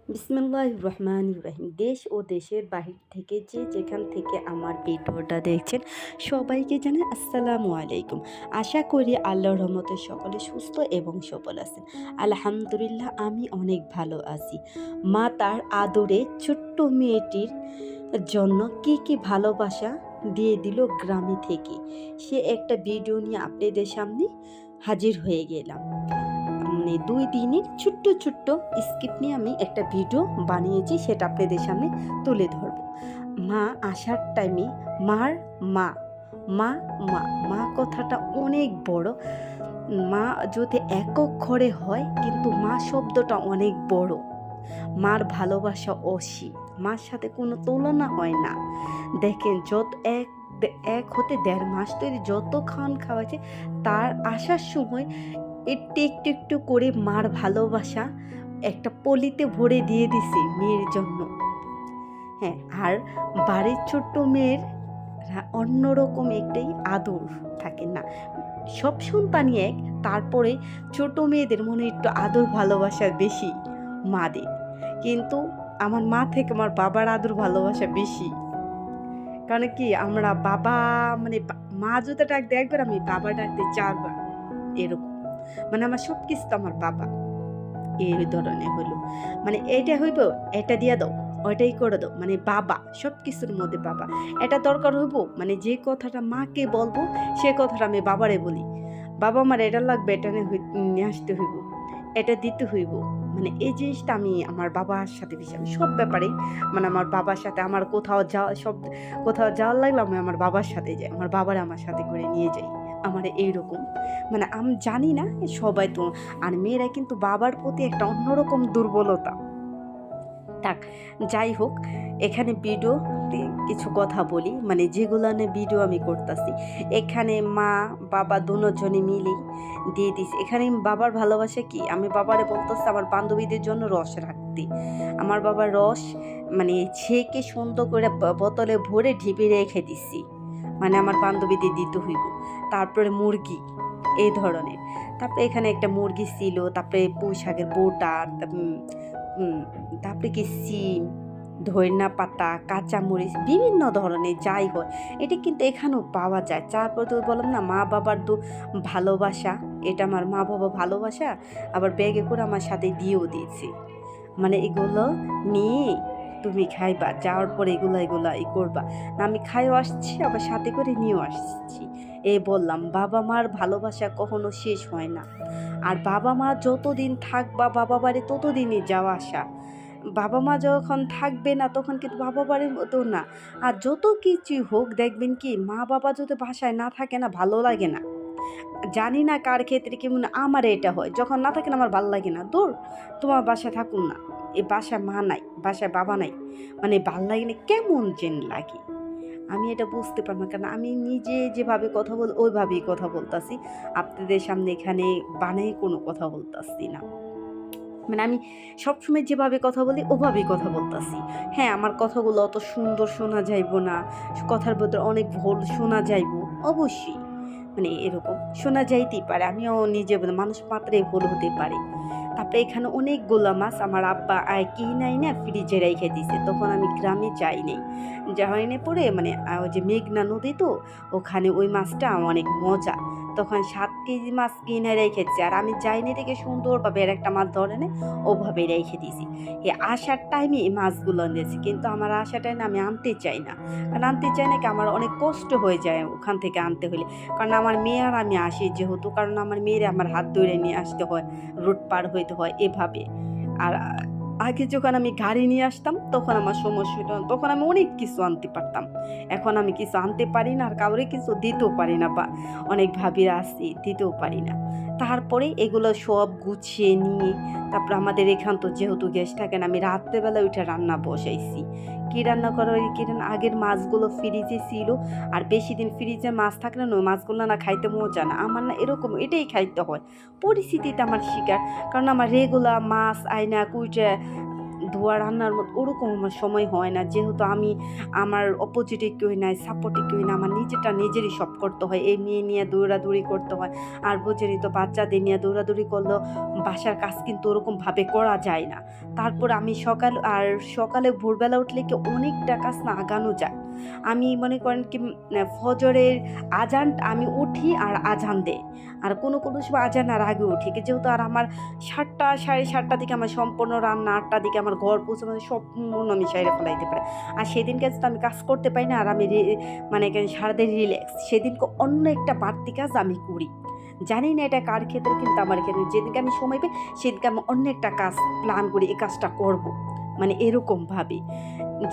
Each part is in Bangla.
বিসমিল্লাহির রহমানির রহিম। দেশ ও দেশের বাহির থেকে যে যেখান থেকে আমার ভিডিওটা দেখছেন সবাইকে জানাই আসসালামু আলাইকুম। আশা করি আল্লাহর রহমতে সকলে সুস্থ এবং সবল আছেন। আলহামদুলিল্লাহ আমি অনেক ভালো আছি। মা তার আদরে ছোট্ট মেয়েটির জন্য কি ভালোবাসা দিয়ে দিল গ্রামে থেকে, সে একটা ভিডিও নিয়ে আপনাদের সামনে হাজির হয়ে গেলাম। মানে ২ দিনের ছোট্ট স্কিপ নিয়ে আমি একটা ভিডিও বানিয়েছি, সেটা আপনাদের সামনে তুলে ধরব। মা আসার টাইমে মার মা, মা, মা, মা কথাটা অনেক বড়। মা যদি একক অক্ষরে হয় কিন্তু মা শব্দটা অনেক বড়। মার ভালোবাসা অসীম, মার সাথে কোনো তুলনা হয় না। দেখেন যত এক হতে ১.৫ মাস তৈরি যত খাওয়াচ্ছে, তার আসার সময় একটু করে মার ভালোবাসা একটা পলিতে ভরে দিয়ে দিছি মেয়ের জন্য। হ্যাঁ, আর বাড়ির ছোট্ট মেয়ের অন্যরকম একটাই আদর থাকে না। সব সন্তানই এক, তারপরে ছোট মেয়েদের মনে একটু আদর ভালোবাসা বেশি মাদের। কিন্তু আমার মা থেকে আমার বাবার আদর ভালোবাসা বেশি। কারণ কি আমরা বাবা মানে মা যদি ডাকতে একবার, আমি বাবা ডাকতে ৪ বার, এরকম। মানে আমার সব কিছু তো আমার বাবা, এই ধরনের হইলো। মানে এইটা হইব, এটা দিয়া দাও, ওইটাই করে দাও, মানে বাবা সব কিছুর মধ্যে বাবা। এটা দরকার হইব, মানে যে কথাটা মাকে বলবো সে কথাটা আমি বাবারে বলি, বাবা আমার এটা লাগবে, এটা নিয়ে আসতে হইব, এটা দিতে হইব। মানে এই জিনিসটা আমি আমার বাবার সাথে বেশি, আমি সব ব্যাপারে মানে আমার বাবার সাথে, আমার কোথাও যাওয়ার লাগলে আমি আমার বাবার সাথে যাই, আমার বাবারা আমার সাথে করে নিয়ে যাই। আমার এইরকম, মানে আমি জানি না সবাই তো, আর মেয়েরা কিন্তু বাবার প্রতি একটা অন্যরকম দুর্বলতা। থাক, যাই হোক, এখানে ভিডিওতে কিছু কথা বলি, মানে যেগুলো নিয়ে ভিডিও আমি করতেছি। এখানে মা বাবা দুজনে মিলেই দিয়ে দিছি। এখানে বাবার ভালোবাসা কি, আমি বাবারে বলতেছি আমার বান্ধবীদের জন্য রস রাখতে। আমার বাবার রস মানে ছেঁকে সুন্দর করে বোতলে ভরে ঢিপে রেখে দিছি, মানে আমার বান্ধবীদের দিতে হইব। তারপরে মুরগি, এই ধরনের। তারপরে এখানে একটা মুরগি ছিল, তারপরে পুঁই শাকের বোটা, তারপরে কি সিম, ধইনা পাতা, কাঁচামরিচ, বিভিন্ন ধরনের যাই হয়, এটা কিন্তু এখানেও পাওয়া যায়। তারপর তো বললাম না মা বাবার ভালোবাসা, এটা আমার মা বাবা ভালোবাসা আবার ব্যাগে করে আমার সাথে দিয়েও দিয়েছি। মানে এগুলো নিয়ে তুমি খাইবা, যাওয়ার পর এগুলা করবা না, আমি খাইও আসছি আবার সাথে করে নিয়েও আসছি। এই বললাম, বাবা মার ভালোবাসা কখনো শেষ হয় না। আর বাবা মা যতদিন থাকবা বাবা বাড়ি ততদিনই যাওয়া আসা। বাবা মা যখন থাকবে না তখন কিন্তু বাবা বাড়ির মতো না। আর যত কিছুই হোক দেখবেন কি মা বাবা যদি বাসায় না থাকে না, ভালো লাগে না। জানি না কার ক্ষেত্রে কেমন, আমার এটা হয় যখন না থাকে না আমার ভালো লাগে না। দূর, তোমার বাসায় থাকুন না, এ বাসায় মা নাই, বাসায় বাবা নাই, মানে ভাল লাগে না, কেমন যেন লাগে। আমি এটা বুঝতে পারবো না, কারণ আমি নিজে যেভাবে কথা বল ওইভাবেই কথা বলতাছি, আপনাদের সামনে এখানে বানাই কোনো কথা বলতাছি না। মানে আমি সবসময় যেভাবে কথা বলি ওভাবেই কথা বলতাছি। হ্যাঁ, আমার কথাগুলো অত সুন্দর শোনা যাইব না, কথার ভেতরে অনেক ভুল শোনা যাইব, অবশ্যই। মানে এরকম শোনা যাইতেই পারে, আমিও নিজে মানুষ মাত্রই ভুল হতে পারে। তারপরে এখানে অনেকগুলা মাছ আমার আব্বা কি নাই না ফ্রিজে রেখে দিছে, তখন আমি গ্রামে যাই নাই, যাওয়াইনে পরে মানে ওই যে মেঘনা নদী তো, ওখানে ওই মাছটা অনেক মজা। তখন ৭ কেজি মাছ কিনে রেখেছি, আর আমি যাইনি দেখে সুন্দরভাবে আর একটা মাছ ধরে নে ওভাবে রেখে দিয়েছি। এই আসার টাইমে এই মাছগুলো নিয়েছি, কিন্তু আমার আসার টাইমে আমি আনতে চাই না, কারণ আনতে চাই না কি আমার অনেক কষ্ট হয়ে যায় ওখান থেকে আনতে হলে। কারণ আমার মেয়ে আর আমি আসি যেহেতু, কারণ আমার মেয়েরে আমার হাত ধরে নিয়ে আসতে হয়, রোড পার হইতে হয় এভাবে। আর আগে যখন আমি গাড়ি নিয়ে আসতাম তখন আমার সমস্যা হতো, তখন আমি অনেক কিছু আনতে পারতাম। এখন আমি কিছু আনতে পারি না, আর কাউরে কিছু দিতেও পারি না, বা অনেক ভাবিরা আসি দিতেও পারি না। তারপরে এগুলো সব গুছিয়ে নিয়ে তারপর আমাদের এখান তো যেহেতু গ্যাস থাকে না, আমি রাত্রেবেলা উঠে রান্না বসাইছি। কী রান্না করা হয়, কি আগের মাছগুলো ফ্রিজে ছিল, আর বেশি দিন ফ্রিজে মাছ থাকলে না ওই মাছগুলো না খাইতে মজা না, আমার না এরকম এটাই খাইতে হয়। পরিস্থিতিতে আমার শিকার, কারণ আমার রেগুলার মাছ আয়না কুইটা ধোয়া রান্নার মতো ওরকম আমার সময় হয় না। যেহেতু আমি আমার অপোজিটে কেউ নাই, সাপোর্টে কেউ না। আমার নিজেরটা নিজেরই সব করতে হয়। এই মেয়ে নিয়ে দৌড়াদৌড়ি করতে হয়। আর বোঝেনই তো বাচ্চাদের নিয়ে দৌড়াদৌড়ি করলেও বাসার কাজ কিন্তু ওরকমভাবে করা যায় না। তারপর আমি সকালে ভোরবেলা উঠলে কি অনেকটা কাজ না আগানো যায়। আমি মনে করেন কি ফজরের আমি উঠি আর আজান দেই। আর কোনো সময় আজানের আগে উঠি। যেহেতু আর আমার ৭টা ৭:৩০ দিকে আমার সম্পূর্ণ রান্না, ৮টার দিকে আমার ঘর পৌঁছানো সম্পূর্ণ আমি সাইরা ফেলাইতে পারি। আর সেদিনকে তো আমি কাজ করতে পারি না আর আমি মানে সারাদিন রিল্যাক্স। সেদিনকে অন্য একটা বাড়তি কাজ আমি করি। জানি না এটা কার ক্ষেত্রে কিন্তু আমার ক্ষেত্রে যেদিনকে আমি সময় পাই সেদিনকে আমি অন্য একটা কাজ প্ল্যান করি এই কাজটা করব। মানে এরকমভাবে।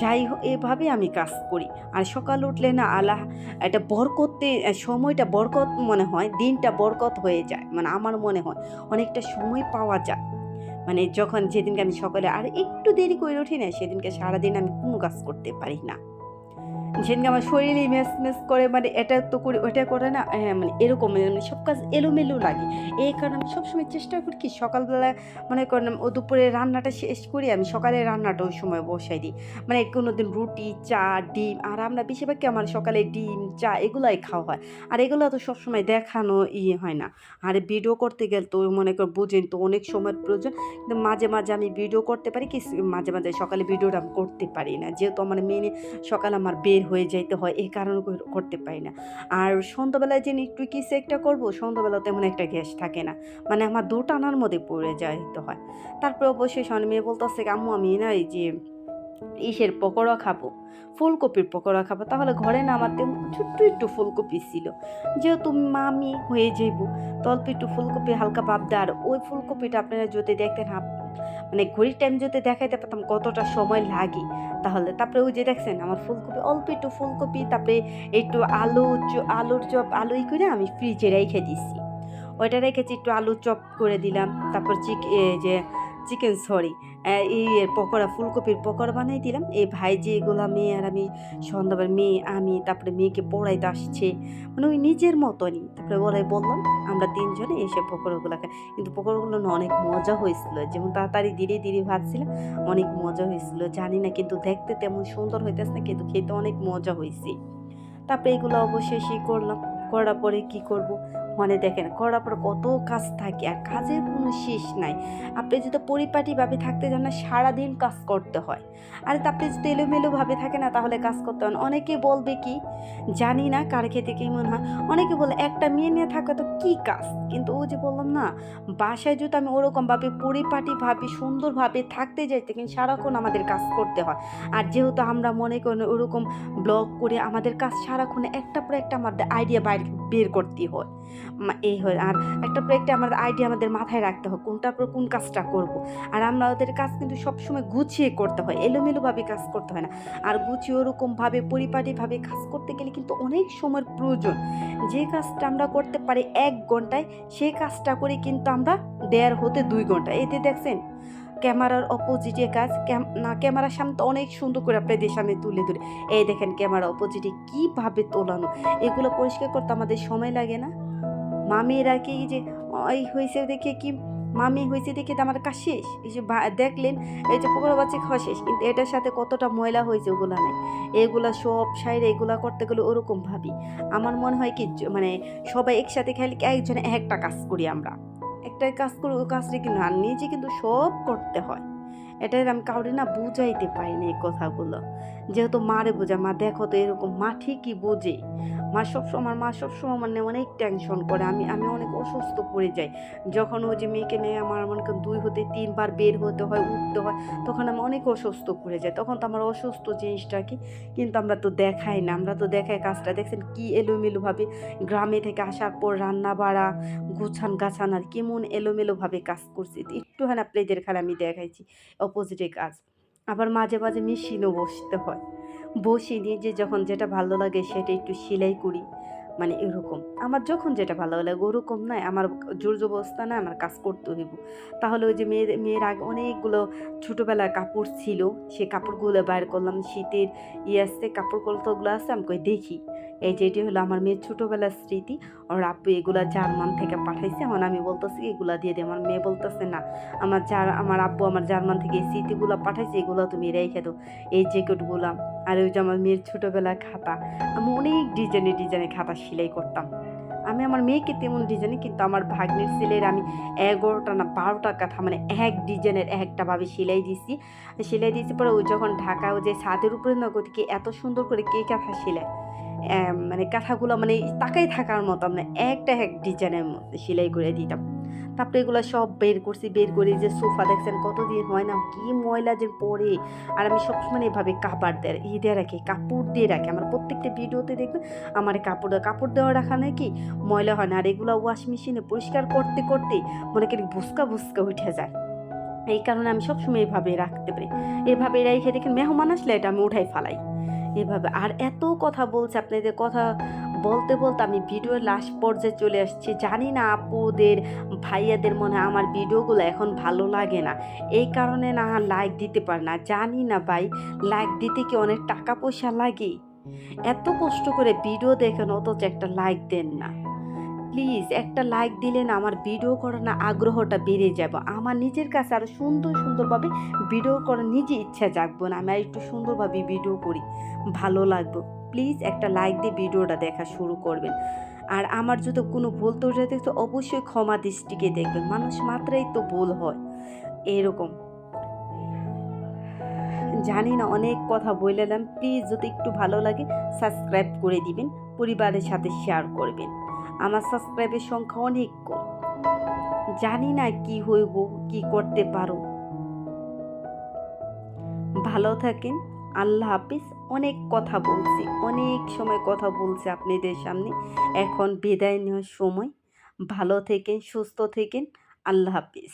যাই হোক এভাবে আমি কাজ করি। আর সকালে উঠলে না এটা সময়টা বরকত মনে হয়, দিনটা বরকত হয়ে যায়। মানে আমার মনে হয় অনেকটা সময় পাওয়া যায়। মানে যেদিনকে আমি সকালে আর একটু দেরি করে উঠি না সেদিনকে সারাদিন আমি কোনো কাজ করতে পারি না। সেদিনকে আমার শরীরই ম্যাজ করে মানে এটা তো করি ওটা করে না মানে এরকম মানে সব কাজ এলোমেলো লাগে। এই কারণে আমি সবসময় চেষ্টা করি কি সকালবেলা মনে করেন দুপুরে রান্নাটা শেষ করি আমি সকালে রান্নাটা ওই সময় বসাই দিই। মানে কোনোদিন রুটি, চা, ডিম আর আমরা বেশিরভাগই আমার সকালে ডিম, চা এগুলাই খাওয়া হয়। আর এগুলো তো সবসময় দেখানো হয় না। আর ভিডিও করতে গেলে তো মনে করেন বুঝেন তো অনেক সময়ের প্রয়োজন। কিন্তু মাঝে আমি ভিডিও করতে পারি কি মাঝে সকালে ভিডিওটা আমি করতে পারি না। যেহেতু আমার মেয়ে সকালে আমার বের হয়ে যাইতে হয় এই কারণে করতে পারি না। আর সন্ধ্যাবেলায় যে একটু কিছু একটা করবো সন্ধ্যাবেলা তেমন একটা গ্যাস থাকে না। মানে আমার দোটানার মধ্যে পড়ে যাইতে হয়। তারপরে অবশ্যই মেয়ে বলতেছে আম্মু আমি না এই যে পকোড়া খাবো, ফুলকপির পকোড়া খাবো। তাহলে ঘরে না আমার তেমন ছোট্ট একটু ফুলকপি ছিল। যেহেতু মামি হয়ে যাইবো তো অল্প একটু ফুলকপি হালকা ভাব দেয়। আর ওই ফুলকপিটা আপনারা যদি দেখতেন মানে ঘড়ির টাইম যদি দেখাইতে পারতাম কতটা সময় লাগে তাহলে। তারপরে ওই যে দেখছেন আমার ফুলকপি অল্প একটু ফুলকপি তারপরে একটু আলুর চপ করে আমি ফ্রিজে রেখে দিছি। ওইটা রেখেছি একটু আলুর চপ করে দিলাম। তারপর চিকেন সরি এই পকোড়া ফুলকপির পকোড়া বানাই দিলাম। এই ভাইজি এগুলা মেয়ে আর আমি সন্ধ্যাবেলা আমি তারপরে মেয়েকে পড়াইতে আসছে। মানে ওই নিজের মতনই। তারপরে বললাম আমরা ৩ জনে এসে পকোড়াগুলা খাই। কিন্তু পকোড়াগুলো না অনেক মজা হয়েছিল। যেমন তাড়াতাড়ি ধীরে ভাজছিলাম অনেক মজা হয়েছিল। জানি না কিন্তু দেখতে তেমন সুন্দর হইতেছে না কিন্তু খেতে অনেক মজা হইছে। তারপরে এগুলো অবশেষই করলাম। করার পরে কি করব? মানে দেখেন করার পর কত কাজ থাকে আর কাজের কোনো শেষ নাই। আপনি যদি পরিপাটিভাবে থাকতে চান না সারাদিন কাজ করতে হয়। আর আপনি যদি এলোমেলোভাবে থাকে না তাহলে কাজ করতে হয় না। অনেকে বলবে কি জানি না কার ক্ষেত্রে কেমন হয়। অনেকে বলে একটা মেয়ে নিয়ে থাকা তো কি কাজ? কিন্তু ওই যে বললাম না বাসায় যদি আমি ওরকমভাবে পরিপাটিভাবে সুন্দরভাবে থাকতে যাই কিন্তু সারাক্ষণ আমাদের কাজ করতে হয়। আর যেহেতু আমরা মনে করি ওরকম ব্লগ করে আমাদের কাজ সারাক্ষণ একটার পর একটা আমাদের আইডিয়া বের করতে হয়। এই হয় আর একটার পর একটা আমাদের আইডিয়া আমাদের মাথায় রাখতে হয় কোনটার পর কোন কাজটা করব। আর আমাদের কাজ কিন্তু সবসময় গুছিয়ে করতে হয়, এলোমেলোভাবে কাজ করতে হয় না। আর গুছিয়ে ওরকমভাবে পরিপাটিভাবে কাজ করতে গেলে কিন্তু অনেক সময়ের প্রয়োজন। যে কাজটা আমরা করতে পারি ১ ঘন্টায় সেই কাজটা করে কিন্তু আমরা ১.৫ হতে ২ ঘন্টা। এতে দেখছেন ক্যামেরার অপোজিটে কাজ ক্যামেরার সামনে তো অনেক সুন্দর করে আপনাদের সামনে তুলে ধরে এই দেখেন ক্যামেরা অপোজিটে কিভাবে তোলানো এগুলো পরিষ্কার করতে আমাদের সময় লাগে না। মামির আর কি যে এই হয়েছে দেখে কি মামি হয়েছে দেখে তো আমার কাজ শেষ। এই যে দেখলেন এই যে পকোড়া বাচ্চা খাওয়া শেষ কিন্তু এটার সাথে কতটা ময়লা হয়েছে ওগুলা নেই। এগুলা সব সাইডে এগুলা করতে গেলে ওরকম ভাবি। আমার মনে হয় কি মানে সবাই একসাথে খেলে কি একজনে একটা কাজ করি আমরা। একটাই কাজ করি ওই কাজটা কিন্তু আর নিজে কিন্তু সব করতে হয়। এটাই আমি কাউরে না বুঝাইতে পারি না এই কথাগুলো। যেহেতু মারে বোঝা মা দেখো তো এরকম মা ঠিকই বোঝে। আমার মা সবসময় মানে অনেক টেনশন করে। আমি অনেক অসুস্থ পড়ে যাই। যখন ওই যে মেয়েকে নিয়ে আমার মনে করেন ২ হতে ৩ বার বের হতে হয়, উঠতে হয়, তখন আমি অনেক অসুস্থ পড়ে যাই। তখন তো আমার অসুস্থ জিনিসটা কি? কিন্তু আমরা তো দেখাই না। আমরা তো দেখাই কাজটা দেখছেন কি এলোমেলোভাবে গ্রামে থেকে আসার পর রান্না-বাড়া, গাছান আর কেমন এলোমেলোভাবে কাজ করছি। একটুখানি আপনাদের খালি আমি দেখাইছি অপোজিটে কাজ। আবার মাঝে মেশিনও বসতে হয়। বসে নিজে যখন যেটা ভালো লাগে সেটা একটু সেলাই করি। মানে এরকম আমার যখন যেটা ভালো লাগে ওরকম নয়, আমার জোর জবরদস্তি না, আমার কাজ করতে হইব। তাহলে ওই যে মেয়ের আগে অনেকগুলো ছোটোবেলার কাপড় ছিল, সে কাপড়গুলো বাইর করলাম, শীতের আছে কাপড় কলতগুলো আছে, আমি কই দেখি। এই যে এটি হলো আমার মেয়ের ছোটোবেলার স্মৃতি। ওর আব্বু এগুলা জার্মান থেকে পাঠাইছে, এখন আমি বলতেছি এগুলা দিয়ে দিই। আমার মেয়ে বলতেছে না, আমার আব্বু আমার জার্মান থেকে এই স্মৃতিগুলো পাঠাইছে, এগুলো তুমি রেখে দাও, এই জ্যাকেটগুলা। আর ওই যে আমার মেয়ের ছোটোবেলার খাতা, আমি অনেক ডিজাইনের খাতা সেলাই করতাম। আমি আমার মেয়েকে তেমন ডিজাইনে, কিন্তু আমার ভাগ্নের ছেলের আমি ১১টা না ১২টা কাঁথা মানে এক ডিজাইনের একটা ভাবে সেলাই দিয়েছি পরে ওই যখন ঢাকায় ওই যে ছাদের উপরে না গতিকে এত সুন্দর করে কে কাঁথা সেলাই, মানে কাঁথাগুলো মানে তাকাই থাকার মতো মানে একটা এক ডিজাইনের মধ্যে সেলাই করে দিতাম। তারপরে এগুলো সব বের করে যে সোফা দেখছেন কতদিন হয় না, কি ময়লা যে পড়ে। আর আমি সবসময় এভাবে কাপড় দিয়ে রাখি। আমার প্রত্যেকটা ভিডিওতে দেখবেন আমার কাপড় দেওয়া রাখা নাকি ময়লা হয় না। আর এগুলো ওয়াশ মেশিনে পরিষ্কার করতে করতে মনে করি ভুসকা উঠে যায়। এই কারণে আমি সবসময় এভাবে রাখতে পারি। এভাবে রেখে দেখেন মেহমান আসলে এটা আমি উঠাই ফালাই এভাবে। আর এত কথা বলছে, আপনাদের কথা বলতে আমি ভিডিওর লাস্ট পর্যায়ে চলে আসছি। জানি না আপুদের ভাইয়াদের মনে হয় আমার ভিডিওগুলো এখন ভালো লাগে না, এই কারণে না লাইক দিতে পারে না। জানি না ভাই, লাইক দিতে কি অনেক টাকা পয়সা লাগে? এত কষ্ট করে ভিডিও দেখেন অথচ একটা লাইক দেন না। প্লিজ একটা লাইক দিলে না আমার ভিডিও করার না আগ্রহটা বেড়ে যাবে। আমার নিজের কাছে আরও সুন্দরভাবে ভিডিও করার নিজে ইচ্ছা জাগবো না, আমি আর একটু সুন্দরভাবে ভিডিও করি, ভালো লাগবে। প্লিজ একটা লাইক দিয়ে ভিডিওটা দেখা শুরু করবেন। আর আমার যদি কোনো ভুল ত্রুটি থাকে তো অবশ্যই ক্ষমা দৃষ্টিকে দেখবেন, মানুষ মাত্রাই তো ভুল হয় এরকম। জানি না অনেক কথা বললাম, প্লিজ যদি একটু ভালো লাগে সাবস্ক্রাইব করে দিবেন, পরিবারের সাথে শেয়ার করবেন। আমার সাবস্ক্রাইবের সংখ্যা অনেক কম, জানি না কি হইব, কি করতে পারো। ভালো থাকেন, আল্লাহ হাফিজ। অনেক কথা বলছি, অনেক সময় কথা বলছি আপনাদের সামনে, এখন বিদায় নেওয়ার সময়। ভালো থেকেন, সুস্থ থেকেন, আল্লাহ হাফিজ।